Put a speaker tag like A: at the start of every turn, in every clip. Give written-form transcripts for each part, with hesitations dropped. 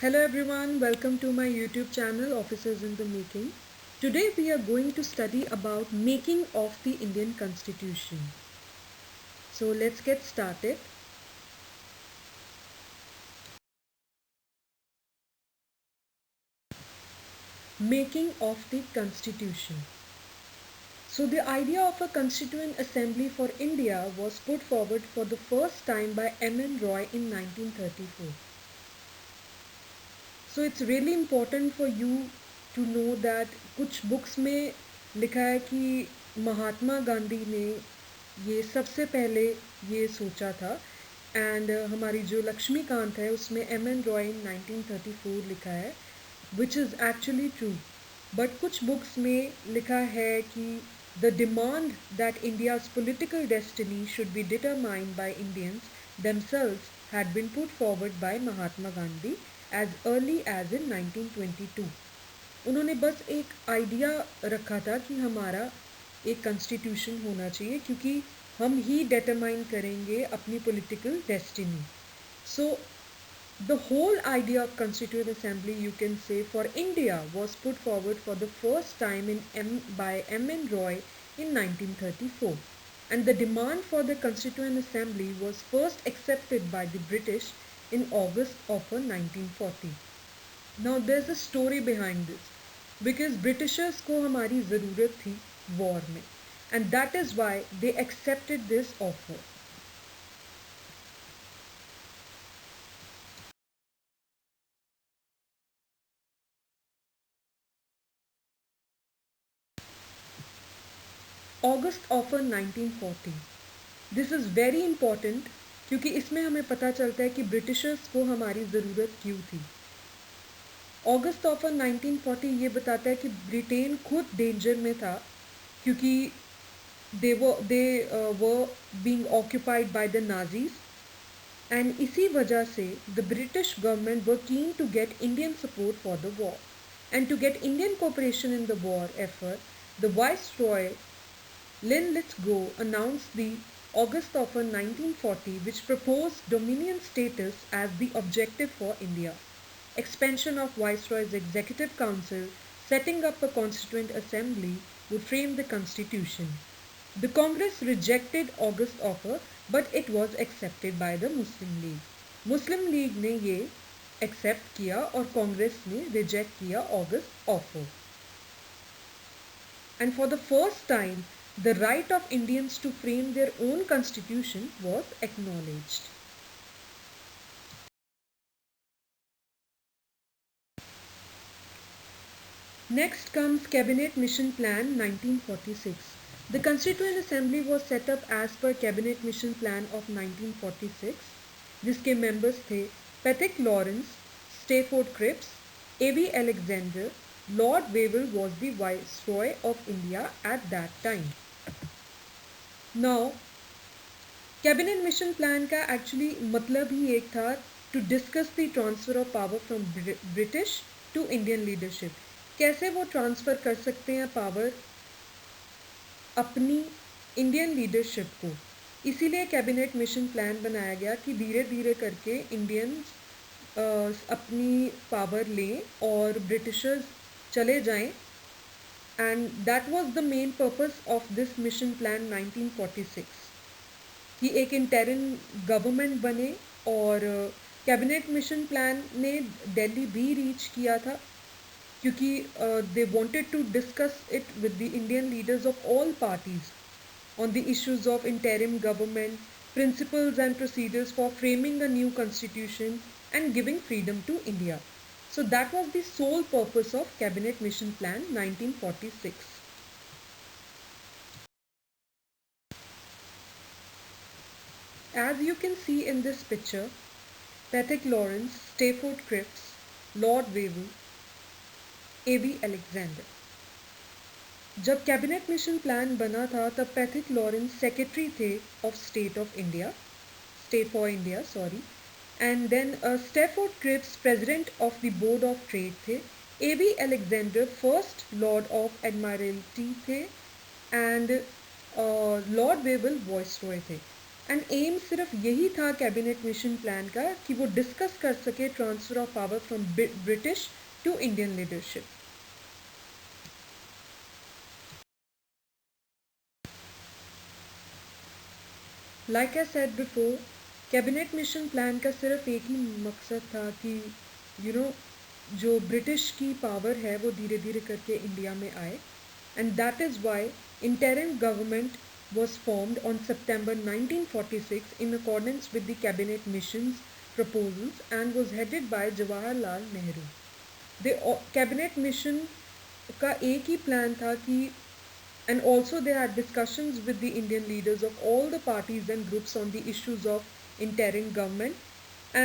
A: Hello everyone, welcome to my YouTube channel Officers in the Making. Today we are going to study about making of the Indian Constitution. So let's get started. Making of the Constitution. So the idea of a Constituent Assembly for India was put forward for the first time by M.N. Roy in 1934. So it's really important for you to know that कुछ books में लिखा है कि महात्मा गांधी ने ये सबसे पहले ये सोचा था एंड हमारी जो लक्ष्मीकांत है उसमें M.N. रॉय 1934 लिखा है which is actually true but कुछ बुक्स में लिखा है कि the demand that India's political destiny should be determined by Indians themselves had been put forward by Mahatma Gandhi as early as in 1922. उन्होंने बस एक आइडिया रखा था कि हमारा एक कॉन्स्टिट्यूशन होना चाहिए क्योंकि हम ही डिटरमाइन करेंगे अपनी political destiny. So the whole idea of Constituent Assembly, you can say, for India was put forward for the first time by M.N. Roy in 1934. And the demand for the Constituent Assembly was first accepted by the British in August of 1940. Now there's a story behind this because Britishers को हमारी ज़रूरत थी war में and that is why they accepted this offer. August offer 1940. This is very important क्योंकि इसमें हमें पता चलता है कि ब्रिटिशर्स को हमारी ज़रूरत क्यों थी. अगस्त ऑफर 1940 ये बताता है कि ब्रिटेन खुद डेंजर में था क्योंकि they were being occupied by the Nazis and इसी वजह से the British government were keen to get Indian support for the war and to get Indian cooperation in the war effort. The Viceroy Linlithgow announced the August Offer 1940 which proposed Dominion status as the objective for India, expansion of Viceroy's Executive Council, setting up a Constituent Assembly would frame the Constitution. The Congress rejected August Offer but it was accepted by the Muslim League. Muslim League ने ये accept किया और Congress ने reject किया August Offer. And for the first time, the right of Indians to frame their own constitution was acknowledged. Next comes Cabinet Mission Plan 1946. The Constituent Assembly was set up as per Cabinet Mission Plan of 1946, जिसके members थे Patrick Lawrence, Stafford Cripps, A.B. Alexander. Lord Wavell was the Viceroy of India at that time. Now, cabinet mission plan का actually मतलब ही एक था to discuss the transfer of power from British to Indian leadership. कैसे वो transfer कर सकते हैं पावर अपनी इंडियन लीडरशिप को. इसीलिए कैबिनेट मिशन प्लान बनाया गया कि धीरे धीरे करके इंडियंस अपनी पावर लें और ब्रिटिशर्स चले जाएं. And that was the main purpose of this mission plan 1946 कि एक इंटरिम गवर्नमेंट बने और कैबिनेट मिशन प्लान ने दिल्ली भी रीच किया था क्योंकि they wanted to discuss it with the Indian leaders of all parties on the issues of interim government, principles and procedures for framing a new constitution and giving freedom to India. So that was the sole purpose of Cabinet Mission Plan 1946. As you can see in this picture, Patrick Lawrence, Stafford Cripps, Lord Wavell, A.B. Alexander. जब cabinet mission plan बना था तब Patrick Lawrence secretary थे of state of India, state for India sorry, and then Stafford Cripps, President of the Board of Trade थे, A.B. Alexander, First Lord of Admiralty थे, and Lord Wavell, Viceroy थे. And M सिर्फ यही था cabinet mission plan का कि वो discuss कर सके transfer of power from British to Indian leadership. Like I said before, cabinet mission plan का सिर्फ एक ही मकसद था कि जो ब्रिटिश की पावर है वो धीरे धीरे करके इंडिया में आए. And that is why interim government was formed on September 1946 in accordance with the cabinet mission's proposals and was headed by Jawaharlal Nehru. The cabinet mission का एक ही प्लान था कि and also they had discussions with the Indian leaders of all the parties and groups on the issues of interim government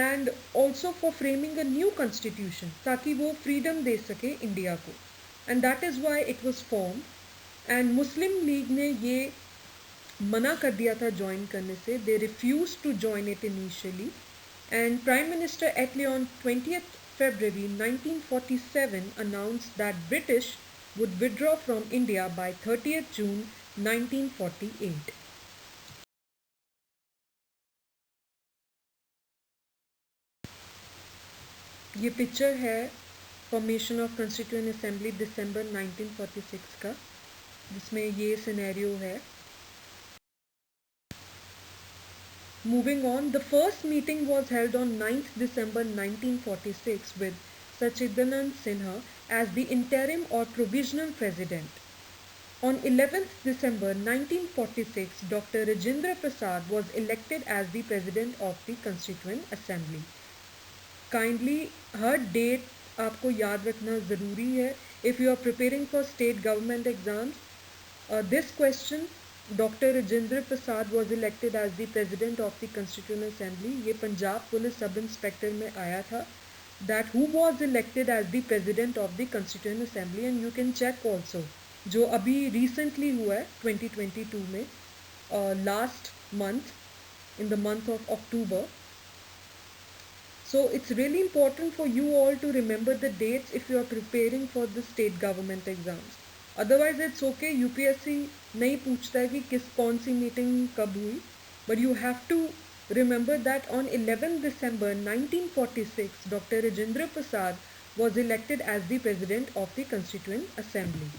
A: and also for framing a new constitution ताकि वो freedom दे सके India को. And that is why it was formed. And Muslim League ने ये मना कर दिया था ज्वाइन करने से. They refused to join it initially. And Prime Minister Attlee on 20th February 1947 announced that British would withdraw from India by 30th June 1948. ये picture है फॉर्मेशन ऑफ कॉन्स्टिट्यूएंट असेंबली दिसंबर 1946 का, जिसमें ये सिनेरियो है. Moving on, the first meeting was held on 9th December 1946 with Sachidanand Sinha as the interim or provisional president. On 11th December 1946, Dr. Rajendra Prasad was elected as the president of the Constituent Assembly. Kindly, हर date आपको याद रखना ज़रूरी है. If you are preparing for state government exams, this question, Dr. Rajendra Prasad was elected as the president of the Constituent Assembly. ये Punjab police sub inspector में आया था. That who was elected as the president of the Constituent Assembly, and you can check also, जो अभी recently हुआ है 2022 में, last month, in the month of October. So it's really important for you all to remember the dates if you are preparing for the state government exams. Otherwise it's okay, UPSC नहीं पूछता है कि कौन सी meeting कब हुई, but you have to remember that on 11 December 1946, Dr. Rajendra Prasad was elected as the president of the Constituent Assembly.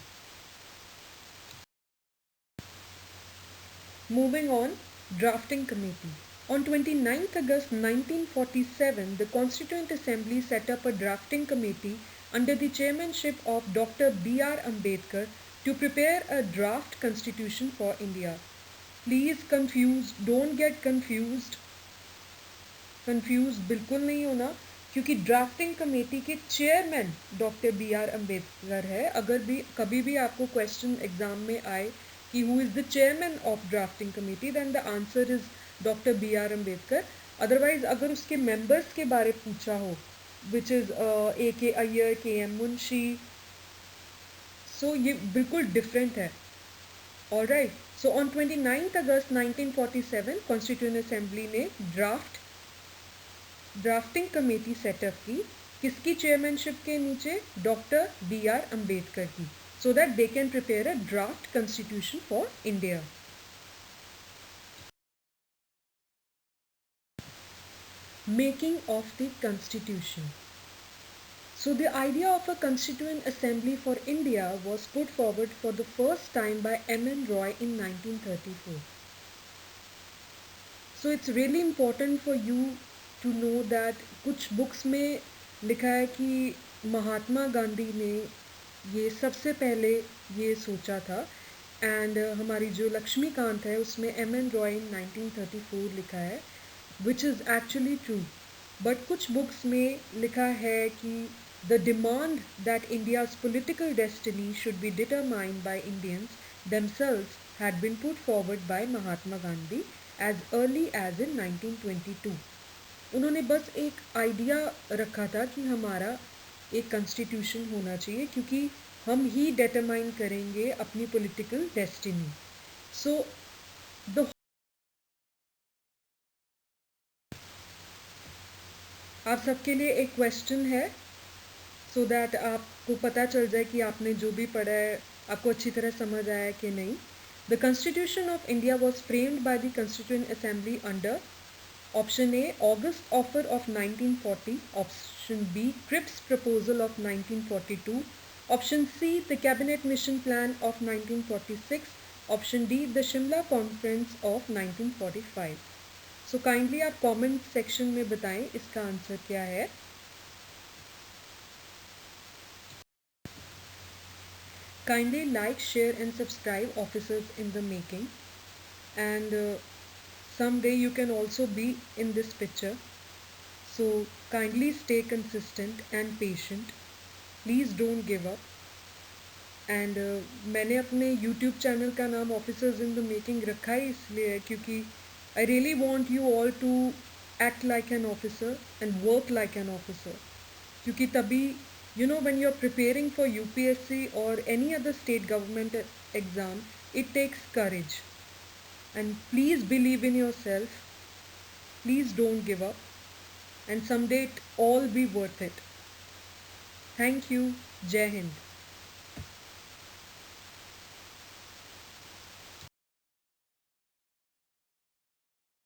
A: Moving on, drafting committee. On 29th August 1947, the Constituent Assembly set up a drafting committee under the chairmanship of Dr. B.R. Ambedkar to prepare a draft constitution for India. Please don't get confused. Confused बिल्कुल नहीं होना, क्योंकि drafting committee के chairman doctor B R Ambedkar है. अगर भी कभी भी आपको क्वेश्चन एग्जाम में आए कि who is the chairman of drafting committee, then the answer is doctor B R Ambedkar. Otherwise अगर उसके मेंबर्स के बारे पूछा हो, विच इज़ ए के अय्यर, के एम मुंशी, सो ये बिल्कुल डिफरेंट है. Alright, so on 29th August 1947 constituent assembly ने ड्राफ्टिंग कमेटी सेटअप की. किसकी चेयरमैनशिप के नीचे? डॉक्टर बी आर अम्बेडकर की, so that they can prepare a draft constitution for India. Making of the constitution. So the idea of a constituent assembly for India was put forward for the first time by M.N. Roy in 1934. So it's really important for you to know that कुछ books में लिखा है कि महात्मा गांधी ने ये सबसे पहले ये सोचा था. एंड हमारी जो लक्ष्मीकांत है उसमें M.N. रॉय इन 1934 लिखा है, which is actually true. But कुछ बुक्स में लिखा है कि the demand that India's political destiny should be determined by Indians themselves had been put forward by Mahatma Gandhi as early as in 1922. उन्होंने बस एक आइडिया रखा था कि हमारा एक कॉन्स्टिट्यूशन होना चाहिए, क्योंकि हम ही डिटरमाइन करेंगे अपनी पॉलिटिकल डेस्टिनी. सो द आप सबके लिए एक क्वेश्चन है, सो दैट आपको पता चल जाए कि आपने जो भी पढ़ा है आपको अच्छी तरह समझ आया कि नहीं. The Constitution of India was framed by the Constituent Assembly under option A, August Offer of 1940, option B, Cripps Proposal of 1942, option C, the Cabinet Mission Plan of 1946, option D, the Shimla Conference of 1945. So kindly आप comment section में बताएं इसका answer क्या है. Kindly like, share and subscribe Officers in the Making, and someday you can also be in this picture. So kindly stay consistent and patient. Please don't give up. And मैंने अपने YouTube channel का नाम Officers in the Making रखा ही इसलिए है क्योंकि I really want you all to act like an officer and work like an officer. क्योंकि तभी when you're preparing for UPSC or any other state government exam, it takes courage. And please believe in yourself. Please don't give up. And someday it all be worth it. Thank you. Jai Hind.